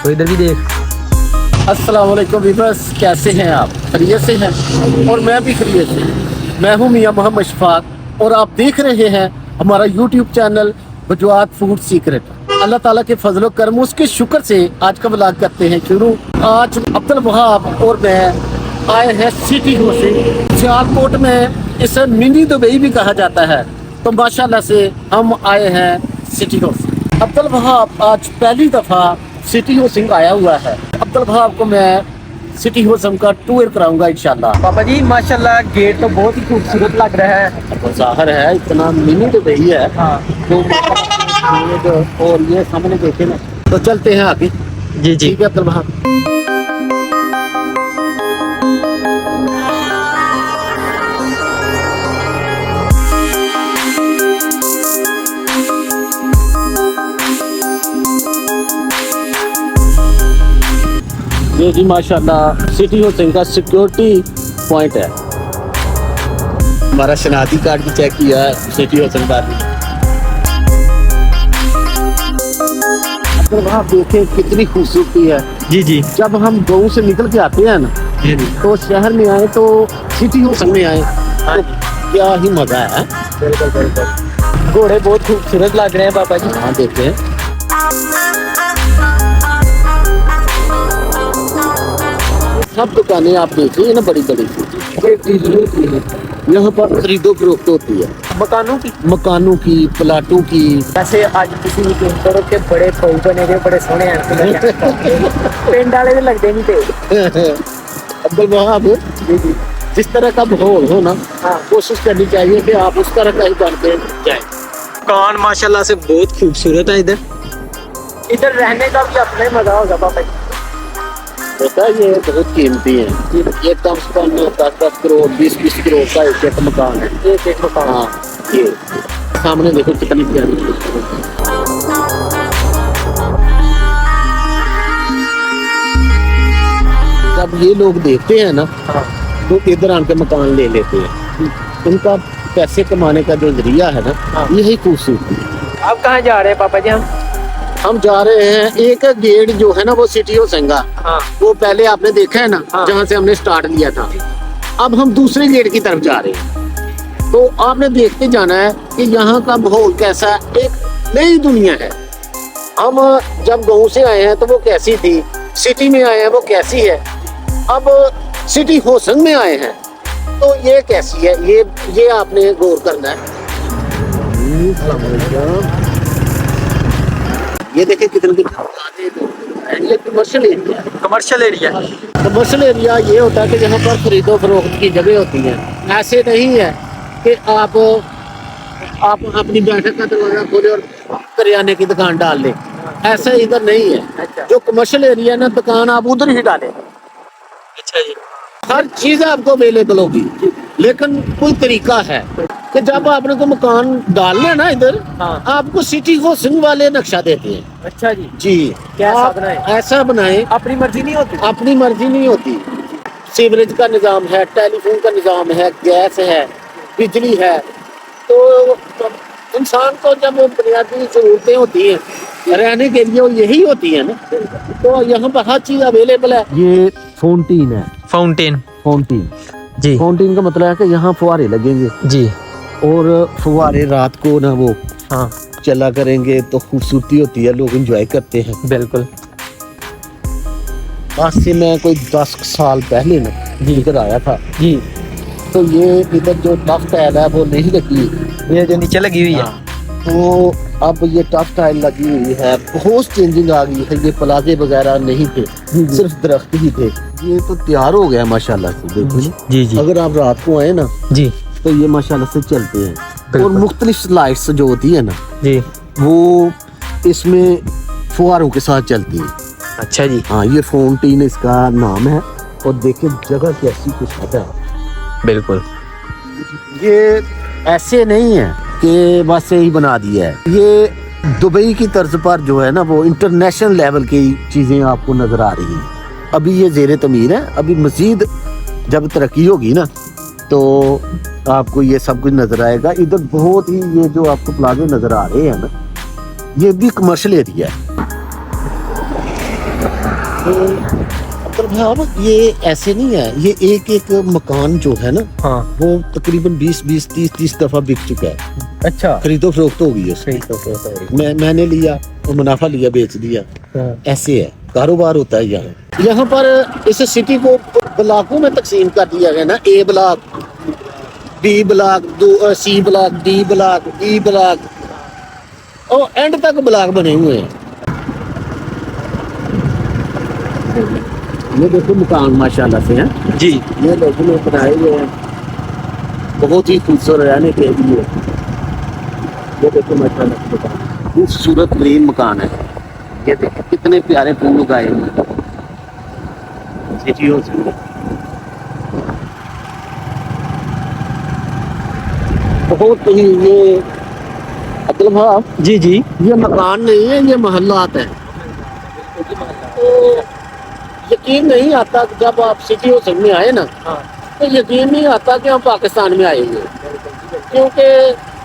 तो इधर भी देख। अस्सलाम वालेकुम व्यूअर्स, कैसे हैं आप? खैरियत से हैं? और मैं भी खैरियत से हूं। मैं हूं मियां मोहम्मद शफाक और आप देख रहे हैं हमारा यूट्यूब चैनल बजवात फूड सीक्रेट। अल्लाह ताला के फजल करम उसके शुक्र से आज का व्लॉग करते हैं शुरू। आज अब्दुल वहाब और मैं आए हैं सिटी से सियालकोट में, इसे मिनी दुबई भी कहा जाता है। तो माशाल्लाह से हम आए हैं सिटी से। अब्दुल वहाब आज पहली दफ़ा सिटी होसिंग आया हुआ है। अब्दुल वहाब को मैं सिटी होसिंग का टूर कराऊंगा इंशाल्लाह। पापा जी माशाल्लाह गेट तो बहुत ही खूबसूरत लग रहा है। तो जाहिर है इतना मिनी दुबई है। हाँ तो और ये सामने देखे ना, तो चलते हैं आगे। जी जी। ठीक है अब्दुल वहाब। ये जी माशाल्लाह सिटी होसिंग का सिक्योरिटी पॉइंट है। हमारा शनाख्ती कार्ड भी चेक किया है सिटी होसिंग का। तो वहाँ देखें कितनी खूबसूरती है। जी जी। जब हम गाँव से निकल के आते हैं ना, जी जी। तो शहर में आए तो सिटी होसिंग में आए तो क्या ही मजा है। बिल्कुल बिल्कुल। घोड़े बहुत खूबसूरत लग रहे हैं पापा जी। हाँ देखते हैं। सब दुकानें आप देखिए ना, बड़ी बड़ी यहाँ पर खरीदो फरोख्त होती है। मकानों की प्लाटों की। वैसे आज किसी भी पेंटर के बड़े फूल बने हुए बड़े सोने हैं। पेंट वाले भी लगते नहीं थे। अब्दुल वहाब जी जी। जिस तरह का माहौल हो ना, हाँ। कोशिश करनी चाहिए कि आप उस तरह का ही बनते जाए। दुकान माशाल्लाह से बहुत खूबसूरत है। इधर रहने का भी अपना ही मजा होगा पापा जी। बेटा ये बहुत कीमती है। ये कम से कम 10-10 करोड़ 20-20 करोड़ का एक मकान है। एक मकान। हाँ ये सामने देखो कितनी प्यारी। जब ये लोग देखते हैं ना, हाँ। तो इधर आके मकान ले लेते हैं। उनका पैसे कमाने का जो जरिया है ना, हाँ। यही खूबसूरती। आप कहाँ जा रहे हैं पापा जी? हम जा रहे हैं, एक गेट जो है ना वो सिटी होसिंग, हाँ। वो पहले आपने देखा है ना, हाँ। जहाँ से हमने स्टार्ट लिया था। अब हम दूसरे गेट की तरफ जा रहे हैं। तो आपने देखते जाना है कि यहाँ का माहौल कैसा है। एक नई दुनिया है। हम जब गाँव से आए हैं तो वो कैसी थी, सिटी में आए हैं वो कैसी है, अब सिटी होसिंग में आए हैं तो ये कैसी है, ये आपने गौर करना है। ये देखिए कितने ये commercial area. Commercial area. Commercial area ये होता है कि जहाँ पर खरीदो फरोख्त की जगह होती है। ऐसे नहीं है कि आप अपनी बैठक का दरवाजा खोले और करियाने की दुकान डाल लें। ऐसा इधर नहीं है। अच्छा। जो कमर्शियल एरिया है ना, दुकान आप उधर ही डालें। अच्छा जी। हर चीज आपको अवेलेबल होगी, लेकिन कोई तरीका है कि जब आपने को मकान डालना है ना इधर, हाँ। आपको सिटी होसिंग वाले नक्शा देते हैं। अच्छा जी। जी कैसा आप बनाएं? ऐसा बनाएं, अपनी मर्जी नहीं होती। अपनी मर्जी नहीं होती। सीवरेज का निजाम है, टेलीफोन का निजाम है, गैस है, बिजली है। तो इंसान को जब बुनियादी जरूरतें होती हैं रहने के लिए, वो यही होती है ना, तो यहाँ पर हर चीज अवेलेबल है। ये फाउंटेन है। फाउंटेन। फाउंटेन जी फाउंटेन का मतलब है कि यहाँ फुहारे लगेंगे जी। और फुहारे रात को ना वो हाँ चला करेंगे तो खूबसूरती होती है, लोग एंजॉय करते हैं। बिल्कुल। आज से मैं कोई 10 साल पहले ना इधर आया था जी। तो ये इधर जो टफ टाइल है वो नहीं लगी। ये जो नीचे लगी हुई है। तो अब ये टफ टाइल लगी हुई है, बहुत चेंजिंग आ गई है। ये प्लाजे वगैरह नहीं थे, सिर्फ दरख्त ही थे। ये तो तैयार हो गया माशाल्लाह से। देखिए जी जी। अगर आप रात को आए ना जी तो ये माशाल्लाह से चलते हैं। और बिल्कुल। मुख्तलिफ लाइट्स जो होती है ना, जी। वो इसमें फुहारों के साथ चलती है। अच्छा जी। हाँ ये फाउंटेन इसका नाम है। और देखिए जगह कैसी कुछ है। बिल्कुल। ये ऐसे नहीं है कि बस यही बना दिया है। ये दुबई की तर्ज पर जो है ना, वो इंटरनेशनल लेवल की चीजें आपको नजर आ रही हैं। अभी ये ज़ेरे तमीर है, अभी मजीद जब तरक्की होगी ना तो आपको ये सब कुछ नजर आएगा। इधर बहुत ही ये जो आपको प्लाजे नजर आ रहे हैं ना, ये भी कमर्शियल एरिया है। अब्दुल भाई ये ऐसे नहीं है, ये एक एक मकान जो है ना हाँ वो तकरीबन 20 30 दफा बिक चुका है। अच्छा खरीदो फरोख्त हो गई है उसकी। सही मैंने लिया और मुनाफा लिया, बेच दिया, हाँ ऐसे है कारोबार होता है यहाँ। यहाँ पर इस सिटी को ब्लॉकों में तकसीम कर दिया गया ना, A block, B block, C block, D block, E block और एंड तक ब्लॉक बने हुए हैं। ये देखो मकान माशाल्लाह से हैं जी। ये लोगों ने बनाए हुए हैं, बहुत ही खूबसूरत रहने के लिए। ये देखो माशाल्लाह से मकान, खूबसूरत ग्रीन मकान है। ये देखो कितने प्यारे फूल उगाए हैं सिटियों से। बहुत ही ये अब्दुल भाई जी जी ये मकान नहीं है, ये मोहल्लात है। तो यकीन नहीं आता कि जब आप सिटी हो में आए ना हाँ तो यकीन नहीं आता कि हम पाकिस्तान में आए हुए, क्योंकि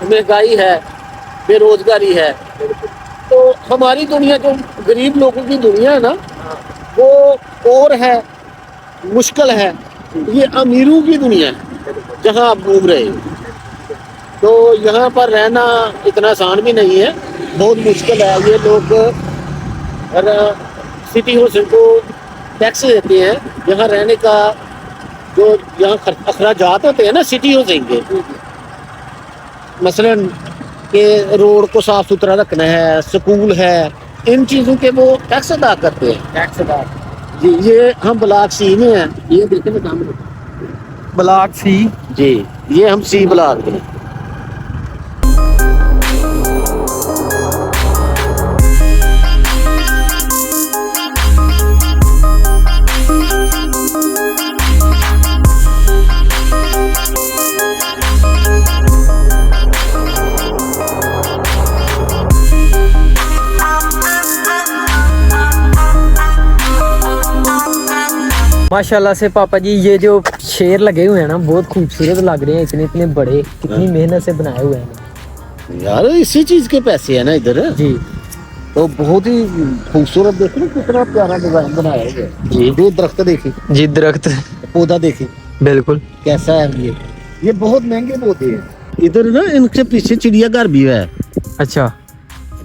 महंगाई है, बेरोजगारी है। तो हमारी दुनिया जो गरीब लोगों की दुनिया है ना वो और है, मुश्किल है। ये अमीरों की दुनिया है जहाँ आप घूम रहे हो। तो यहाँ पर रहना इतना आसान भी नहीं है, बहुत मुश्किल है। ये लोग सिटी हुसैन को टैक्स देते हैं, यहाँ रहने का जो यहाँ अखराजात होते हैं ना सिटी हुसैन के, मसलन कि रोड को साफ सुथरा रखना है, स्कूल है, इन चीज़ों के वो टैक्स अदा करते हैं। टैक्स बात जी ये हम ब्लॉक सी में हैं, ये देखें ना सामने ब्लॉक सी। जी, ये हम सी ब्लॉक में। माशाल्लाह से पापा जी ये जो शेर लगे हुए हैं ना बहुत खूबसूरत लग रहे हैं, इतने इतने बड़े, कितनी मेहनत से बनाए हुए हैं यार इसी चीज के पैसे है ना इधर। जी। तो बहुत ही खूबसूरत, देखो ना कितना प्यारा डिजाइन बनाया है जी दो दरख्त देखी, जी दरख्त पौधा देखी बिल्कुल कैसा है। ये बहुत महंगे पौधे हैं। इधर ना इनके पीछे चिड़ियाघर भी है। अच्छा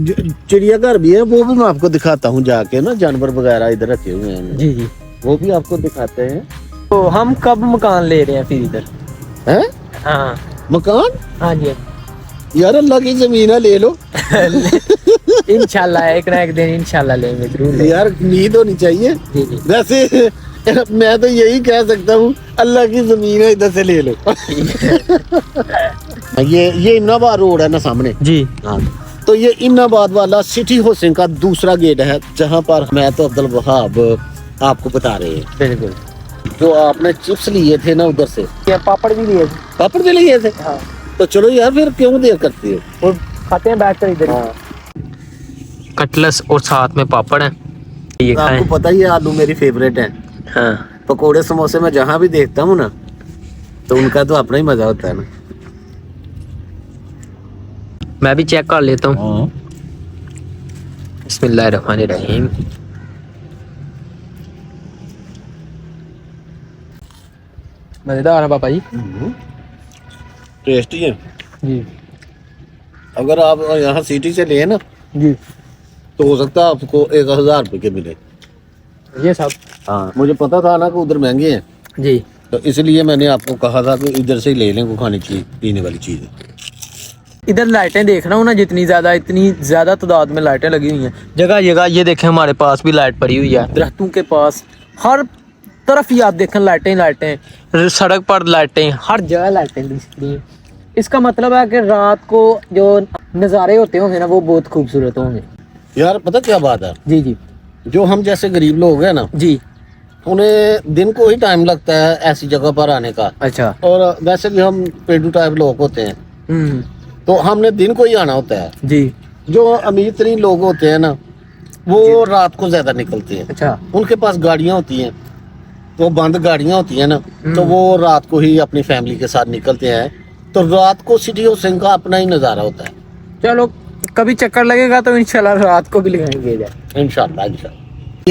चिड़ियाघर भी है, वो भी मैं आपको दिखाता हूँ जाके ना, जानवर वगैरह इधर रखे हुए हैं, जी जी। वो भी आपको दिखाते हैं। तो हम कब मकान ले रहे हैं फिर इधर? हैं हाँ मकान? हाँ जी यार अल्लाह की जमीन है, ले लो इंशाल्लाह एक ना एक दिन इंशाल्लाह लेंगे, जरूर लेंगे। यार उम्मीद होनी चाहिए। जी जी वैसे मैं तो यही कह सकता हूँ अल्लाह की जमीन है, इधर से ले लो ये इमनाबाद रोड है ना सामने। जी हाँ तो ये इमनाबाद वाला सिटी हुसैन का दूसरा गेट है, जहाँ पर मैं तो अब्दुल वहाब आपको बता रहे हैं। बिल्कुल। जो आपने चिप्स लिए थे ना उधर से, क्या पापड़ भी लिए? पापड़ भी लिए थे? हाँ तो चलो यार फिर क्यों देर करती हो, और खाते हैं बैठ कर इधर। हाँ। कटलस और साथ में पापड़ है, ये खाएं। आपको पता ही है आलू मेरी फेवरेट है। हाँ पकोड़े समोसे में जहाँ भी देखता हूँ ना तो उनका तो अपना ही मजा होता है ना। मैं भी चेक कर लेता हूँ। बिस्मिल्लाहिर्रहमानिर्रहीम। मजेदार है पापा जी। टेस्टी है। जी अगर आप यहाँ सिटी से ले ना जी। तो हो सकता है आपको 1000 रुपए के मिले। ये सब हाँ मुझे पता था ना कि उधर महंगे हैं, जी। तो इसलिए मैंने आपको कहा था कि इधर से ही ले लें, को खाने की पीने वाली चीज है। इधर लाइटें देख रहा हूँ ना, इतनी ज्यादा तादाद में लाइटें लगी हुई हैं जगह जगह। ये देखें हमारे पास भी लाइट पड़ी हुई है, दरख्तों के पास हर तरफ ही आप देखें लाइटें लाइटें, सड़क पर लाइटें, हर जगह लाइटें दिख रही हैं। इसका मतलब है कि रात को जो नज़ारे होते होंगे ना वो बहुत खूबसूरत होंगे। यार पता क्या बात है, जी जी जो हम जैसे गरीब लोग हैं ना जी। उन्हें दिन को ही टाइम लगता है ऐसी जगह पर आने का, अच्छा। और वैसे भी हम पेडू टाइप लोग होते हैं तो हमने दिन को ही आना होता है। जी। जो अमीर तरीन लोग होते हैं ना वो रात को ज्यादा निकलते हैं। अच्छा। उनके पास गाड़ियां होती हैं, तो बंद गाड़ियां होती हैं ना, तो वो रात को ही अपनी फैमिली के साथ निकलते हैं। तो रात को सिटी हुसैन का अपना ही नज़ारा होता है। चलो कभी चक्कर लगेगा तो इंशाल्लाह रात को भी लगाएंगे इधर। इंशाल्लाह।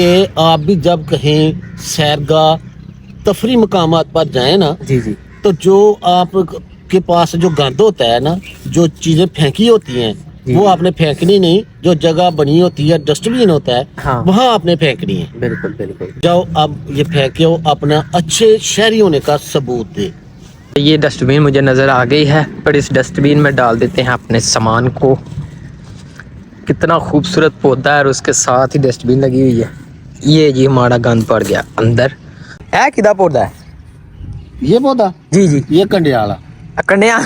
कि आप भी जब कहीं सैरगाह तफरी मकामात पर जाए ना, जी जी तो जो आप के पास जो गंद होता है ना, जो चीजें फेंकी होती हैं, जी। वो आपने फेंकनी नहीं। जो जगह बनी होती है, डस्टबिन होता है, हाँ। वहां आपने फेंकनी है। बिल्कुल बिल्कुल। जाओ अब ये फेंके हो, अपना अच्छे शहरी होने का सबूत दे। ये डस्टबिन मुझे नज़र आ गई है, पर इस डस्टबिन में डाल देते हैं अपने सामान को। कितना खूबसूरत पौधा है और उसके साथ ही डस्टबिन लगी हुई है। ये जी हमारा गंद पड़ गया अंदर। है किदा पौधा है? ये पौधा जी जी ये कंडियाला कंडिया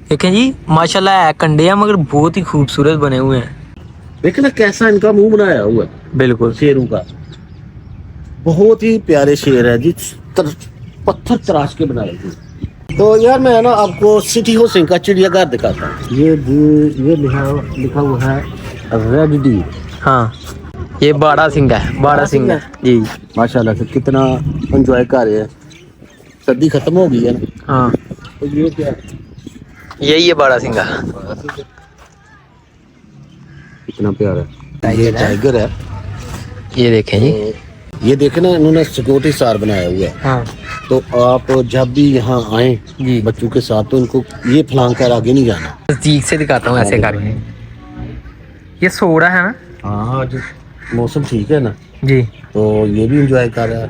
देखें जी, माशाल्लाह है कंडिया, मगर बहुत ही खूबसूरत बने हुए हैं। देखे ना कैसा इनका मुंह बनाया हुआ है, बिल्कुल शेरों का। बहुत ही प्यारे शेर है जी, पत्थर तराश के बनाए थे। तो यार मैं ना आपको सिटी हुसैन का चिड़ियाघर दिखाता हूँ। ये लिखा हुआ है रेड डी। हाँ, ये बाड़ा सिंह है, बाड़ा सिंह है जी। माशाल्लाह से कितना एंजॉय कर रहे हैं। सर्दी खत्म हो गई है ना। हाँ, तो ये क्या है? यही है बाड़ा सिंह। कितना प्यारा है। ये टाइगर है। ये देखें जी। तो ये देखे ना, इन्होंने सिक्योरिटी स्टार बनाया हुआ है। हाँ तो आप जब भी यहाँ आए जी, बच्चों के साथ, तो इनको ये फलांग कर आगे नहीं जाना। नजदीक से दिखाता हूँ ऐसे करके। ये सो रहा है ना? हाँ, आज मौसम ठीक है ना, जी। तो ये भी एंजॉय कर रहा है।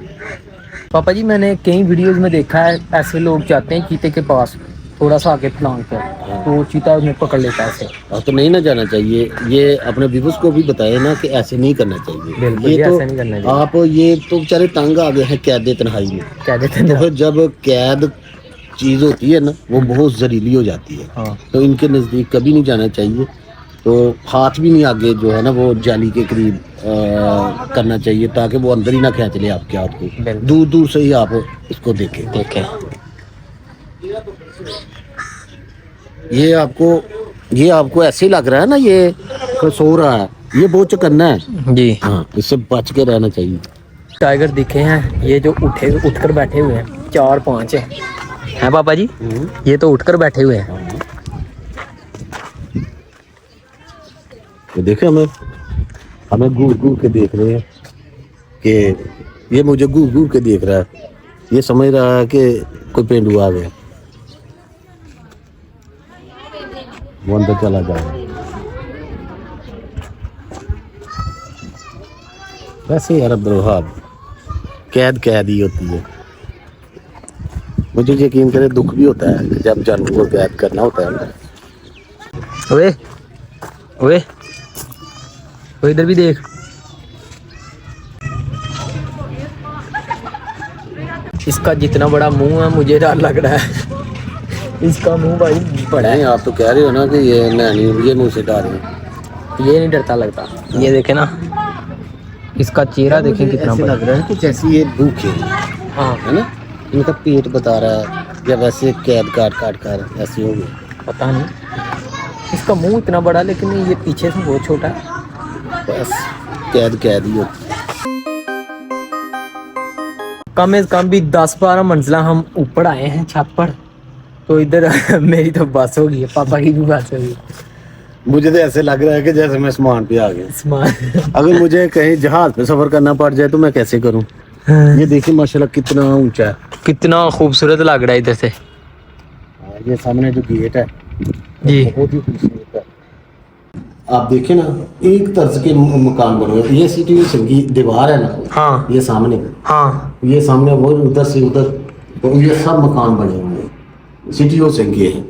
पापा जी, मैंने कई वीडियोस में देखा है ऐसे लोग जाते हैं चीते के पास, थोड़ा सा आगे फलांग कर, तो चीता उन्हें पकड़ लेता है ऐसे। तो नहीं ना जाना चाहिए। ये अपने व्यूअर्स को भी बताए ना कि ऐसे नहीं करना चाहिए। बिल्कुल, ये तो ऐसा नहीं करना चाहिए। आप ये तो बेचारे तंग आ गए हैं कैद तन्हाई में। क्या देते तो हैं? फिर जब कैद चीज होती है ना, वो बहुत जहरीली हो जाती है। हाँ, तो इनके नजदीक कभी नहीं जाना चाहिए। तो हाथ भी नहीं आगे जो है ना वो जाली के करीब करना चाहिए, ताकि वो अंदर ही ना खींच ले आपके हाथ को। बिल्कुल। दूर दूर से ही आप इसको देखें। देखें। ये आपको ऐसे ही लग रहा है ना, ये सो रहा है, ये बहुत चकन्ना है जी। हाँ, इससे बच के रहना चाहिए। टाइगर दिखे हैं, ये जो उठकर बैठे हुए हैं, 4-5 हैं पापा जी। ये तो उठकर बैठे हुए हैं। तो देखे हमें घूर घूर के देख रहे हैं कि ये मुझे घूर घूर के देख रहा है। ये समझ रहा है कि कोई पेंडू आ गया, वो अंदर चला जाएगा। वैसे यार अब्दुल कैद ही होती है। मुझे यकीन करे दुख भी होता है कि जब जानवर को कैद करना होता है ना। ओए ओए, वो इधर भी देख। इसका जितना बड़ा मुंह है, मुझे डर लग रहा है। इसका मुंह भाई बड़ा नहीं, है। आप तो कह रहे हो ना कि ये मैं नहीं, ये मुझे डर है। ये नहीं डरता लगता। ये देखे ना, इसका चेहरा देखें कितना ऐसे बड़ा लग रहा है कि जैसे ये भूखे हाँ, है ना, इनका पेट बता रहा है, या वैसे कैद काट कर ऐसे हो गए। पता नहीं। इसका मुंह इतना बड़ा, लेकिन ये पीछे से बहुत छोटा है। बस कैद ही होती है। कम से कम भी 10-12 मंजिला हम ऊपर आए हैं छत पर। तो इधर मेरी तो बस हो गई है, पापा की भी बस हो गई। मुझे तो ऐसे लग रहा है कि जैसे मैं आसमान पे आ गया। सामान अगर मुझे कहीं जहाज पे सफर करना पड़ जाए तो मैं कैसे करूं? ये देखिए माशाल्लाह कितना ऊंचा है। कितना खूबसूरत लग रहा है इधर से। ये सामने जो गेट है जी। बहुत ही खूबसूरत है। आप देखें ना, एक तर्ज के मकान बने हुए। ये सिटी की दीवार है ना, हाँ ये सामने वो उधर से उधर, तो ये सब मकान बने हुए हैं सिटी के हैं।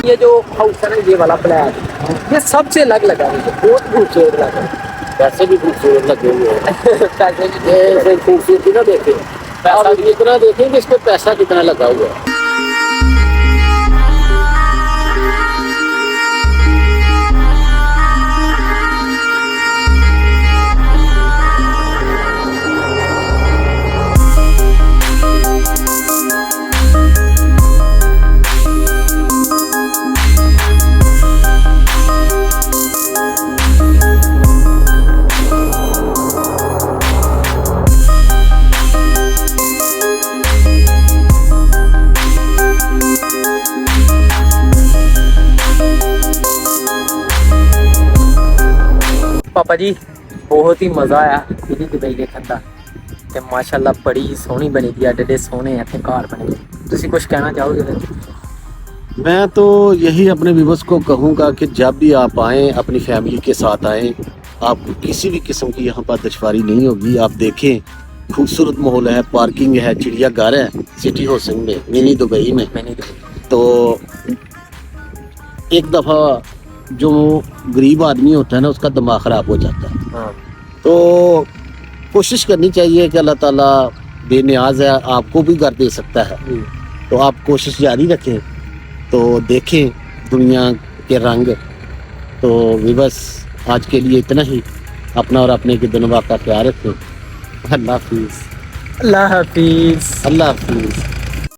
ये जो हाउस है ना, ये वाला फ्लैट, ये सबसे अलग लगा है, बहुत खूबसूरत लगा है। पैसे भी खूबसूरत लगे हुए हैं। पैसे भी ये फिर खूबसूरती ना देखें, पैसा आप इतना देखें कि इस पर पैसा कितना लगा हुआ है। पापा जी बहुत ही मजा आया ਇਹਦੀ ਦੁਬਈ ਦੇਖਣ ਦਾ ਤੇ ਮਾਸ਼ਾਅੱਲਾ ਬੜੀ ਸੋਹਣੀ ਬਣੀ ਦੀ ਐਡੇ ਸੋਹਣੇ ਇੱਥੇ ਘਰ ਬਣੇ ਤੁਸੀਂ ਕੁਝ ਕਹਿਣਾ ਚਾਹੋਗੇ ਫਿਰ मैं तो यही अपने व्यूवर्स को कहूँगा कि जब भी आप आएँ अपनी फैमिली के साथ आएँ, आपको किसी भी किस्म की यहाँ पर दुश्वारी नहीं होगी। आप देखें खूबसूरत माहौल है, पार्किंग है, चिड़ियाघर है सिटी हाउसिंग में, मिनी दुबई में। मैंने तो एक दफ़ा जो गरीब आदमी होता है ना, उसका दिमाग ख़राब हो जाता है। हाँ तो कोशिश करनी चाहिए कि अल्लाह ताला बेनियाज है, आपको भी घर दे सकता है। जी तो आप कोशिश जारी रखें, तो देखें दुनिया के रंग। तो बस आज के लिए इतना ही। अपना और अपने के दोनों बाप का ख्याल रखें। अल्लाह हाफिज़। अल्लाह हाफिज़। अल्लाह हाफिज़।